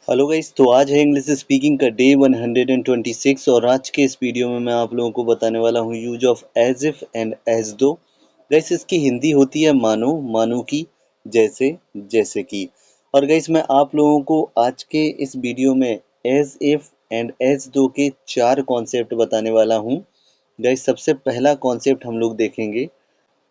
Hello guys, तो आज है इंग्लिश स्पीकिंग का डे 126 और आज के इस वीडियो में मैं आप लोगों को बताने वाला हूँ use of as if and as though. Guys, इसकी हिंदी होती है मानो, मानो की, जैसे, जैसे कि। और गाइस, मैं आप लोगों को आज के इस वीडियो में एज इफ एंड एज दो के 4 कॉन्सेप्ट बताने वाला हूँ। गाइस, सबसे पहला कॉन्सेप्ट हम लोग देखेंगे,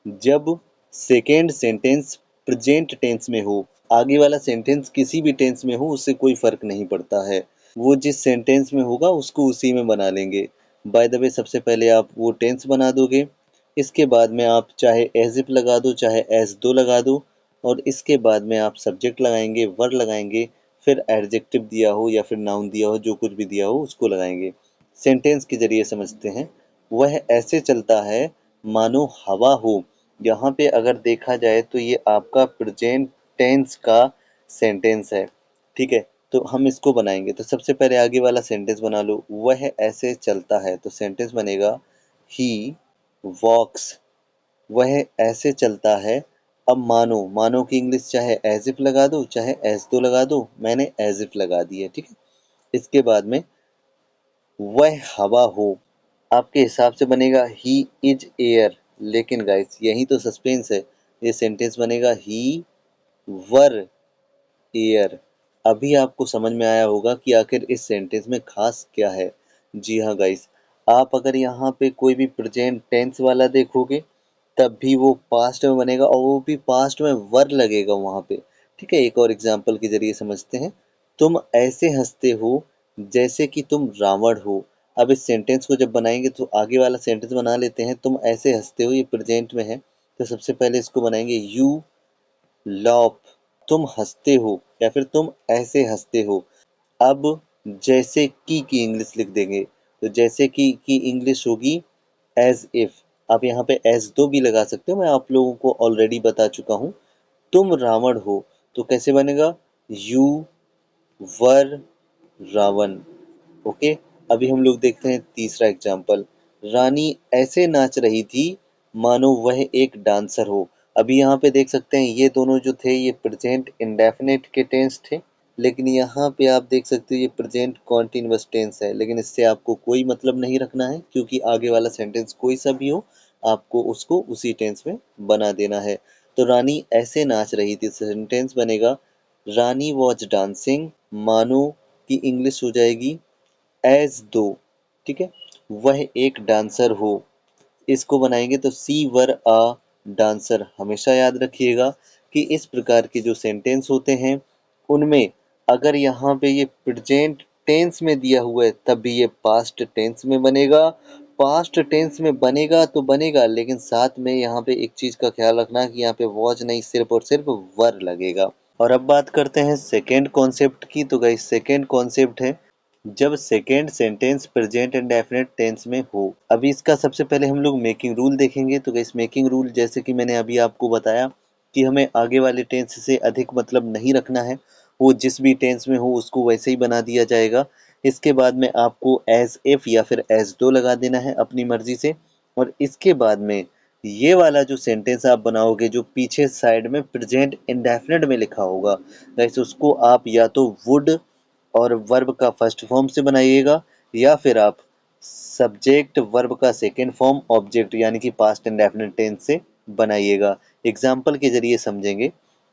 जब सेकेंड सेंटेंस प्रेजेंट टेंस में हो। आगे वाला सेंटेंस किसी भी टेंस में हो, उससे कोई फर्क नहीं पड़ता है। वो जिस सेंटेंस में होगा उसको उसी में बना लेंगे। बाय द वे, सबसे पहले आप वो टेंस बना दोगे। इसके बाद में आप चाहे एज इफ लगा दो, चाहे एज दो लगा दो। और इसके बाद में आप सब्जेक्ट लगाएंगे, वर्ड लगाएंगे, फिर एडजेक्टिव दिया हो या फिर नाउन दिया हो, जो कुछ भी दिया हो उसको लगाएंगे। सेंटेंस के जरिए समझते हैं। वह ऐसे चलता है मानो हवा हो। यहाँ पे अगर देखा जाए तो ये आपका प्रेजेंट टेंस का सेंटेंस है। ठीक है, तो हम इसको बनाएंगे। तो सबसे पहले आगे वाला सेंटेंस बना लो, वह ऐसे चलता है। तो सेंटेंस बनेगा ही वॉक्स। वह ऐसे चलता है। अब मानो, मानो की इंग्लिश चाहे एज इफ लगा दो, चाहे एज दो लगा दो। मैंने एज इफ लगा दी है, ठीक है। इसके बाद में वह हवा हो, आपके हिसाब से बनेगा ही इज एयर। लेकिन गाइस, यही तो सस्पेंस है। ये सेंटेंस बनेगा ही वर एयर। अभी आपको समझ में आया होगा कि आखिर इस सेंटेंस में खास क्या है। जी हाँ गाइस, आप अगर यहाँ पे कोई भी प्रेजेंट टेंस वाला देखोगे तब भी वो पास्ट में बनेगा और वो भी पास्ट में वर लगेगा वहां पे। ठीक है, एक और एग्जांपल के जरिए समझते हैं। तुम ऐसे हंसते हो जैसे कि तुम रावण हो। अब इस सेंटेंस को जब बनाएंगे तो आगे वाला सेंटेंस बना लेते हैं। तुम ऐसे हंसते हो, ये प्रेजेंट में है, तो सबसे पहले इसको बनाएंगे यू लॉफ। तुम हंसते हो या फिर तुम ऐसे हंसते हो। अब जैसे की इंग्लिश लिख देंगे। तो जैसे की इंग्लिश होगी एज इफ। आप यहाँ पे एज दो भी लगा सकते हो, मैं आप लोगों को ऑलरेडी बता चुका हूँ। तुम रावण हो, तो कैसे बनेगा, यू वर रावण। ओके। अभी हम लोग देखते हैं तीसरा एग्जाम्पल। रानी ऐसे नाच रही थी मानो वह एक डांसर हो। अभी यहाँ पे देख सकते हैं ये दोनों जो थे ये प्रेजेंट इंडेफिनिट के टेंस थे। लेकिन यहाँ पे आप देख सकते हो ये प्रेजेंट कॉन्टिन्यूअस टेंस है। लेकिन इससे आपको कोई मतलब नहीं रखना है, क्योंकि आगे वाला सेंटेंस कोई सा भी हो, आपको उसको उसी टेंस में बना देना है। तो रानी ऐसे नाच रही थी, सेंटेंस बनेगा रानी वॉज डांसिंग। मानो की इंग्लिश हो जाएगी एज दो। ठीक है, वह एक डांसर हो। इसको बनाएंगे तो सी वर अ डांसर। हमेशा याद रखिएगा कि इस प्रकार के जो सेंटेंस होते हैं उनमें अगर यहाँ पे ये प्रेजेंट टेंस में दिया हुआ है तब भी ये पास्ट टेंस में बनेगा। पास्ट टेंस में बनेगा तो बनेगा, लेकिन साथ में यहाँ पे एक चीज का ख्याल रखना कि यहाँ पे वॉज नहीं, सिर्फ और सिर्फ वर लगेगा। और अब बात करते हैं सेकेंड कॉन्सेप्ट की। तो गाइस, सेकेंड कॉन्सेप्ट है जब second sentence present indefinite tense में हो। अभी इसका सबसे पहले हम लोग मेकिंग रूल देखेंगे। तो गाइस, मेकिंग रूल जैसे कि मैंने अभी आपको बताया कि हमें आगे वाले टेंस से अधिक मतलब नहीं रखना है। वो जिस भी टेंस में हो उसको वैसे ही बना दिया जाएगा। इसके बाद में आपको एज इफ या फिर एज दो लगा देना है अपनी मर्जी से। और इसके बाद में ये वाला जो सेंटेंस आप बनाओगे जो पीछे साइड में प्रेजेंट इंडेफिनिट में लिखा होगा, गाइस उसको आप या तो वुड और वर्ब का फर्स्ट फॉर्म से बनाइएगा, या फिर आप सब्जेक्ट वर्ब का सेकेंड फॉर्म ऑब्जेक्ट यानी कि पास्ट इंडेफिनिट टेंस से बनाइएगा। एग्जाम्पल के जरिए समझेंगे।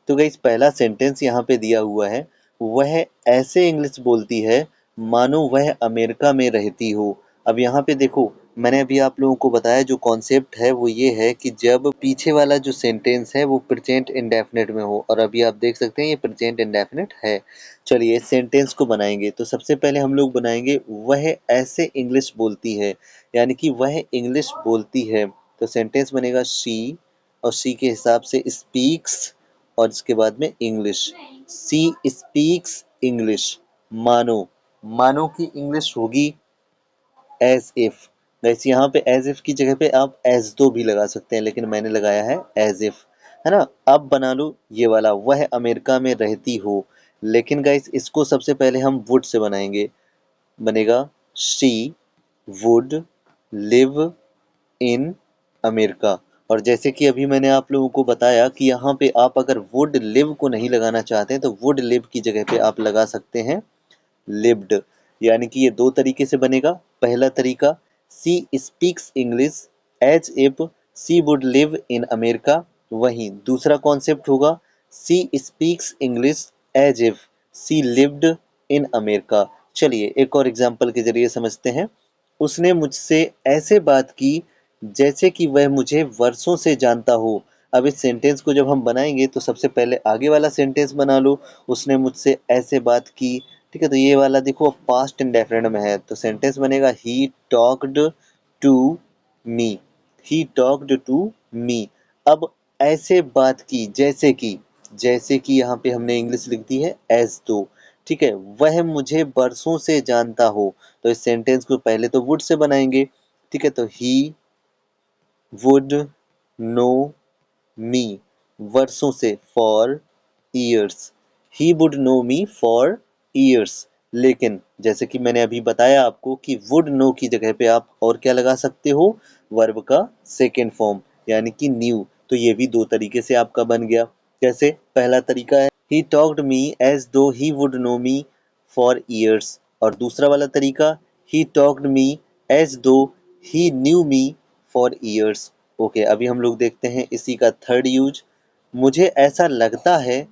तो गाइस, पहला सेंटेंस यहाँ पे दिया हुआ है, वह ऐसे इंग्लिश बोलती है मानो वह अमेरिका में रहती हो। अब यहाँ पे देखो, मैंने अभी आप लोगों को बताया जो कॉन्सेप्ट है वो ये है कि जब पीछे वाला जो सेंटेंस है वो प्रेजेंट इंडेफिनिट में हो। और अभी आप देख सकते हैं ये प्रेजेंट इंडेफिनिट है। चलिए इस सेंटेंस को बनाएंगे। तो सबसे पहले हम लोग बनाएंगे वह ऐसे इंग्लिश बोलती है, यानी कि वह इंग्लिश बोलती है। तो सेंटेंस बनेगा शी, और शी के हिसाब से स्पीक्स, और इसके बाद में इंग्लिश। सी स्पीक्स इंग्लिश। मानो, मानो की इंग्लिश होगी एज इफ। वैसे यहाँ पे एज इफ की जगह पे आप एज दो भी लगा सकते हैं, लेकिन मैंने लगाया है एज इफ, है ना। अब बना लो ये वाला, वह अमेरिका में रहती हो। लेकिन गाइस, इसको सबसे पहले हम वुड से बनाएंगे। बनेगा she would live in America. और जैसे कि अभी मैंने आप लोगों को बताया कि यहाँ पे आप अगर वुड लिव को नहीं लगाना चाहते हैं तो वुड लिव की जगह पे आप लगा सकते हैं लिव्ड। यानी कि ये दो तरीके से बनेगा। पहला तरीका, she speaks English as if she would live in America. वहीं दूसरा कॉन्सेप्ट होगा, she speaks English as if she lived in America. चलिए एक और एग्जाम्पल के जरिए समझते हैं। उसने मुझसे ऐसे बात की जैसे कि वह मुझे वर्षों से जानता हो। अब इस सेंटेंस को जब हम बनाएंगे तो सबसे पहले आगे वाला सेंटेंस बना लो, उसने मुझसे ऐसे बात की। ठीक है, तो ये वाला देखो पास्ट इंडेफिनिट में है, तो सेंटेंस बनेगा he talked to me. He talked to me. अब ऐसे बात की जैसे कि यहाँ पे हमने इंग्लिश लिख दी है एज दो। ठीक है, वह मुझे बरसों से जानता हो, तो इस सेंटेंस को पहले तो वुड से बनाएंगे। ठीक है, तो ही वुड नो मी, वर्षों से, for years. He would know me for years. लेकिन जैसे कि मैंने अभी बताया आपको कि वुड नो की जगह पे आप और क्या लगा सकते हो, वर्ब का सेकेंड फॉर्म यानी कि न्यू। तो ये भी दो तरीके से आपका बन गया। जैसे पहला तरीका है ही talked me as though he would know me for years, और दूसरा वाला तरीका he talked me as though he knew me for years. Okay, अभी हम लोग देखते हैं इसी का थर्ड यूज। मुझे ऐसा लगता है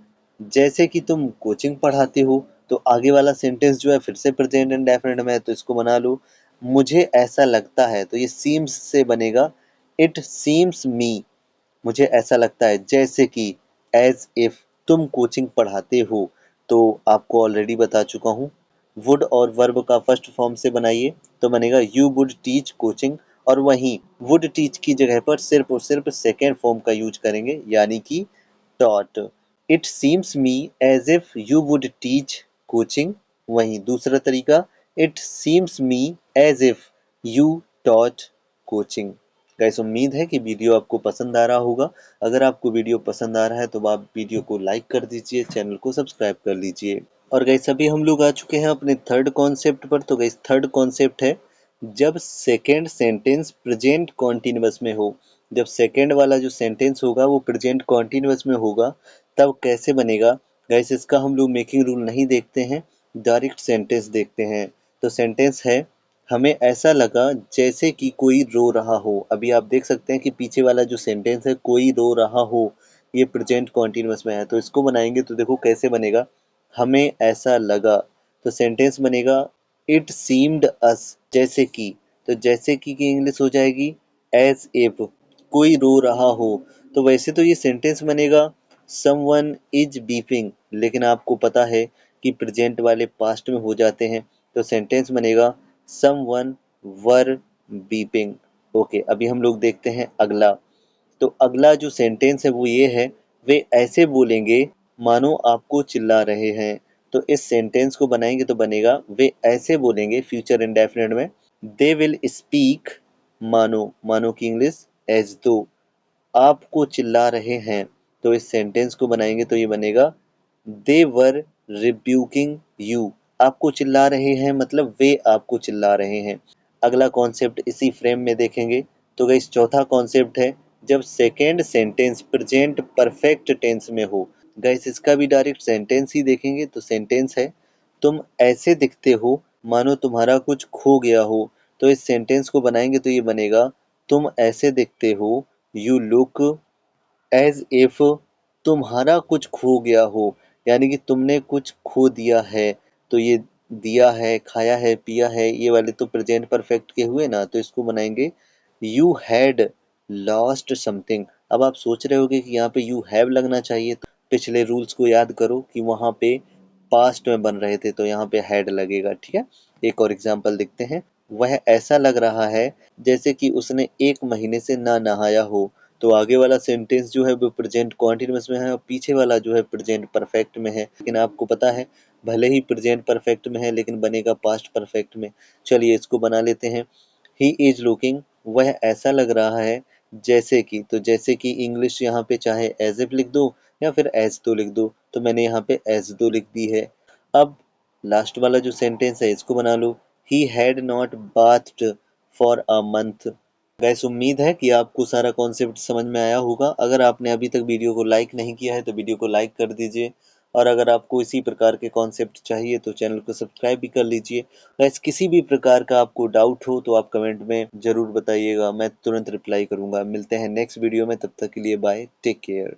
जैसे कि तुम कोचिंग पढ़ाते हो, तो आगे वाला सेंटेंस जो है फिर से प्रेजेंट इंडेफिनिट में है, तो इसको बना लो। मुझे ऐसा लगता है, तो ये सीम्स से बनेगा इट सीम्स मी। मुझे ऐसा लगता है जैसे कि एज इफ तुम कोचिंग पढ़ाते हो, तो आपको ऑलरेडी बता चुका हूँ। वुड और वर्ब का फर्स्ट फॉर्म से बनाइए तो बनेगा यू वुड टीच कोचिंग, और वहीं वुड टीच की जगह पर सिर्फ और सिर्फ सेकेंड फॉर्म का यूज करेंगे यानी कि taught. It seems me as if you would teach coaching. वहीं दूसरा तरीका, it seems me as if you taught coaching. Guys, उम्मीद है कि वीडियो आपको पसंद आ रहा होगा। अगर आपको वीडियो पसंद आ रहा है तो आप वीडियो को लाइक कर दीजिए, चैनल को सब्सक्राइब कर लीजिए। और गाइस, अभी हम लोग आ चुके हैं अपने थर्ड कॉन्सेप्ट पर। तो गाइस, थर्ड कॉन्सेप्ट है जब सेकेंड सेंटेंस प्रेजेंट कॉन्टिन्यूअस में हो। जब सेकेंड वाला जो सेंटेंस होगा वो प्रेजेंट कॉन्टिन्यूअस में होगा, तब कैसे बनेगा। गाइस, इसका हम लोग मेकिंग रूल नहीं देखते हैं, डायरेक्ट सेंटेंस देखते हैं। तो सेंटेंस है हमें ऐसा लगा जैसे कि कोई रो रहा हो। अभी आप देख सकते हैं कि पीछे वाला जो सेंटेंस है कोई रो रहा हो, ये प्रेजेंट कॉन्टिन्यूअस में है। तो इसको बनाएंगे तो देखो कैसे बनेगा, हमें ऐसा लगा। तो सेंटेंस बनेगा इट सीम्ड अस जैसे कि, तो जैसे कि इंग्लिश हो जाएगी एज इफ कोई रो रहा हो। तो वैसे तो ये सेंटेंस बनेगा समवन इज बीपिंग, लेकिन आपको पता है कि प्रेजेंट वाले पास्ट में हो जाते हैं, तो सेंटेंस बनेगा समवन वर बीपिंग। ओके, अभी हम लोग देखते हैं अगला। तो अगला जो सेंटेंस है वो ये है, वे ऐसे बोलेंगे मानो आपको चिल्ला रहे हैं। तो इस सेंटेंस को बनाएंगे तो बनेगा वे ऐसे बोलेंगे फ्यूचर इंडेफिनिट में, दे विल स्पीक, मानो, मानो की इंग्लिश एज दो आपको चिल्ला रहे हैं। तो इस सेंटेंस को बनाएंगे तो ये बनेगा दे वर रिब्यूकिंग यू। आपको चिल्ला रहे हैं मतलब वे आपको चिल्ला रहे हैं। अगला कॉन्सेप्ट इसी फ्रेम में देखेंगे। तो गाइस, चौथा कॉन्सेप्ट है जब second sentence present perfect tense में हो। गाइस, इसका भी डायरेक्ट सेंटेंस ही देखेंगे। तो सेंटेंस है तुम ऐसे दिखते हो मानो तुम्हारा कुछ खो गया हो। तो इस सेंटेंस को बनाएंगे तो ये बनेगा तुम ऐसे दिखते हो, यू लुक एज इफ तुम्हारा कुछ खो गया हो, यानी कि तुमने कुछ खो दिया है। तो ये दिया है, खाया है, पिया है, ये वाले तो प्रेजेंट परफेक्ट के हुए ना, तो इसको बनाएंगे यू हैड लॉस्ट समथिंग। अब आप सोच रहे होगे कि यहाँ पे यू हैव लगना चाहिए, तो पिछले रूल्स को याद करो कि वहां पे पास्ट में बन रहे थे तो यहाँ पे हैड लगेगा। ठीक है, एक और एग्जांपल देखते हैं। वह ऐसा लग रहा है जैसे कि उसने एक महीने से ना नहाया हो। तो आगे वाला सेंटेंस जो है वो प्रेजेंट कॉन्टिन्यूअस में है और पीछे वाला जो है प्रेजेंट परफेक्ट में है, लेकिन आपको पता है भले ही प्रेजेंट परफेक्ट में है लेकिन बनेगा पास्ट परफेक्ट में। चलिए इसको बना लेते हैं। ही इज लुकिंग, वह ऐसा लग रहा है जैसे कि, तो जैसे कि इंग्लिश यहाँ पे चाहे एज इफ लिख दो या फिर एज दो लिख दो, तो मैंने यहाँ पे एज दो लिख दी है। अब लास्ट वाला जो सेंटेंस है इसको बना लो, he had not bathed for a month. Guess उम्मीद है कि आपको सारा कॉन्सेप्ट समझ में आया होगा। अगर आपने अभी तक वीडियो को लाइक नहीं किया है तो वीडियो को लाइक कर दीजिए, और अगर आपको इसी प्रकार के कॉन्सेप्ट चाहिए तो चैनल को सब्सक्राइब भी कर लीजिए। गैस किसी भी प्रकार का आपको डाउट हो तो आप कमेंट में ज़रूर बताइएगा, मैं तुरंत रिप्लाई करूंगा। मिलते हैं नेक्स्ट वीडियो में, तब तक के लिए बाय, टेक केयर।